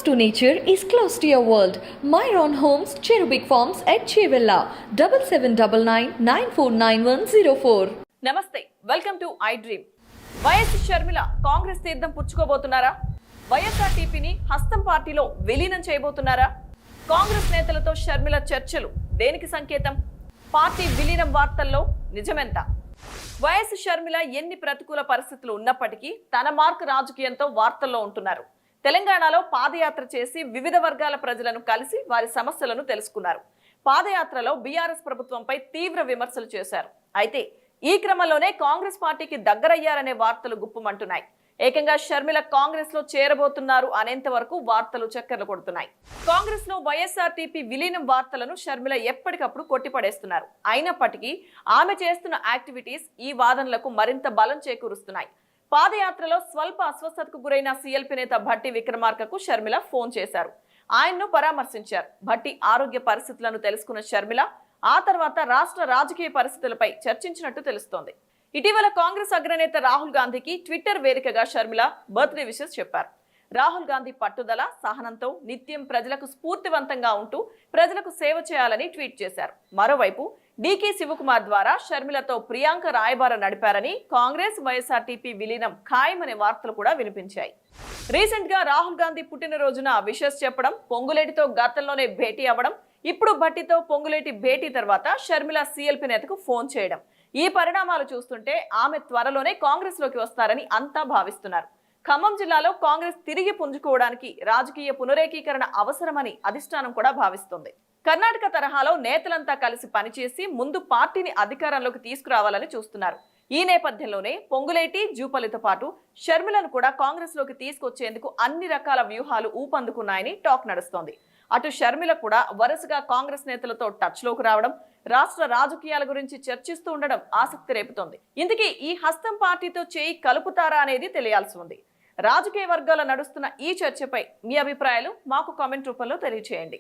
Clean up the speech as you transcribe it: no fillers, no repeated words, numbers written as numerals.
to nature is close to your world. Myron Homes, Cherubic Farms at Chevilla, 7799949104. నమస్తే, welcome to I dream. YS Sharmila Congress తీర్థం పుచ్చుకోబోతున్నారా? వైఎస్ఆర్టీపీని హస్తం పార్టీలో విలీనం చేయబోతున్నారా? కాంగ్రెస్ నేతలతో షర్మిల చర్చలు దేనికి సంకేతం? పార్టీ విలీనం వార్తల్లో నిజమెంత? వైఎస్ షర్మిల ఎన్ని ప్రతికూల పరిస్థితులు ఉన్నప్పటికీ తన మార్కు రాజకీయంతో వార్తల్లో ఉంటున్నారు. తెలంగాణలో పాదయాత్ర చేసి వివిధ వర్గాల ప్రజలను కలిసి వారి సమస్యలను తెలుసుకున్నారు. పాదయాత్రలో బీఆర్ఎస్ ప్రభుత్వంపై తీవ్ర విమర్శలు చేశారు. అయితే ఈ క్రమంలోనే కాంగ్రెస్ పార్టీకి దగ్గరయ్యారనే వార్తలు గుప్పుమంటున్నాయి. ఏకంగా షర్మిల కాంగ్రెస్ లో చేరబోతున్నారు అనేంత వరకు వార్తలు చక్కర్లు కొడుతున్నాయి. కాంగ్రెస్ లో వైఎస్ఆర్టీపీ విలీనం వార్తలను షర్మిల ఎప్పటికప్పుడు కొట్టిపడేస్తున్నారు. అయినప్పటికీ ఆమె చేస్తున్న యాక్టివిటీస్ ఈ వాదనలకు మరింత బలం చేకూరుస్తున్నాయి. పాదయాత్రలో స్వల్ప అస్వస్థతకు గురైన సీఎల్పీ నేత భట్టి విక్రమార్కకు షర్మిల ఫోన్ చేశారు. ఆయన్ను పరామర్శించారు. భట్టి ఆరోగ్య పరిస్థితులను తెలుసుకున్న షర్మిల ఆ తర్వాత రాష్ట్ర రాజకీయ పరిస్థితులపై చర్చించినట్టు తెలుస్తోంది. ఇటీవల కాంగ్రెస్ అగ్రనేత రాహుల్ గాంధీకి ట్విట్టర్ వేదికగా షర్మిల బర్త్డే విషెస్ చెప్పారు. రాహుల్ గాంధీ పట్టుదల, సహనంతో నిత్యం ప్రజలకు స్ఫూర్తివంతంగా ఉంటూ ప్రజలకు సేవ చేయాలని ట్వీట్ చేశారు. మరోవైపు డీకే శివకుమార్ ద్వారా షర్మిలతో ప్రియాంక రాయబారం నడిపారని, కాంగ్రెస్ వైఎస్ఆర్టీపీ విలీనం ఖాయమనే వార్తలు కూడా వినిపించాయి. రీసెంట్ గా రాహుల్ గాంధీ పుట్టినరోజున విషెస్ చెప్పడం, పొంగులేటితో గతంలోనే భేటీ అవ్వడం, ఇప్పుడు భట్టితో పొంగులేటి భేటీ తర్వాత షర్మిల సీఎల్పీ నేతకు ఫోన్ చేయడం, ఈ పరిణామాలు చూస్తుంటే ఆమె త్వరలోనే కాంగ్రెస్ లోకి వస్తారని అంతా భావిస్తున్నారు. ఖమ్మం జిల్లాలో కాంగ్రెస్ తిరిగి పుంజుకోవడానికి రాజకీయ పునరేకీకరణ అవసరమని అధిష్టానం కూడా భావిస్తోంది. కర్ణాటక తరహాలో నేతలంతా కలిసి పనిచేసి ముందు పార్టీని అధికారంలోకి తీసుకురావాలని చూస్తున్నారు. ఈ నేపథ్యంలోనే పొంగులేటి, జూపల్లితో పాటు షర్మిలను కూడా కాంగ్రెస్ లోకి తీసుకొచ్చేందుకు అన్ని రకాల వ్యూహాలు ఊపందుకున్నాయని టాక్ నడుస్తోంది. అటు షర్మిల కూడా వరుసగా కాంగ్రెస్ నేతలతో టచ్ లోకి రావడం, రాష్ట్ర రాజకీయాల గురించి చర్చిస్తూ ఉండడం ఆసక్తి రేపుతోంది. ఇందుకే ఈ హస్తం పార్టీతో చేయి కలుపుతారా అనేది తెలియాల్సి ఉంది. రాజకీయ వర్గాల్లో నడుస్తున్న ఈ చర్చపై మీ అభిప్రాయాలు మాకు కామెంట్ రూపంలో తెలియజేయండి.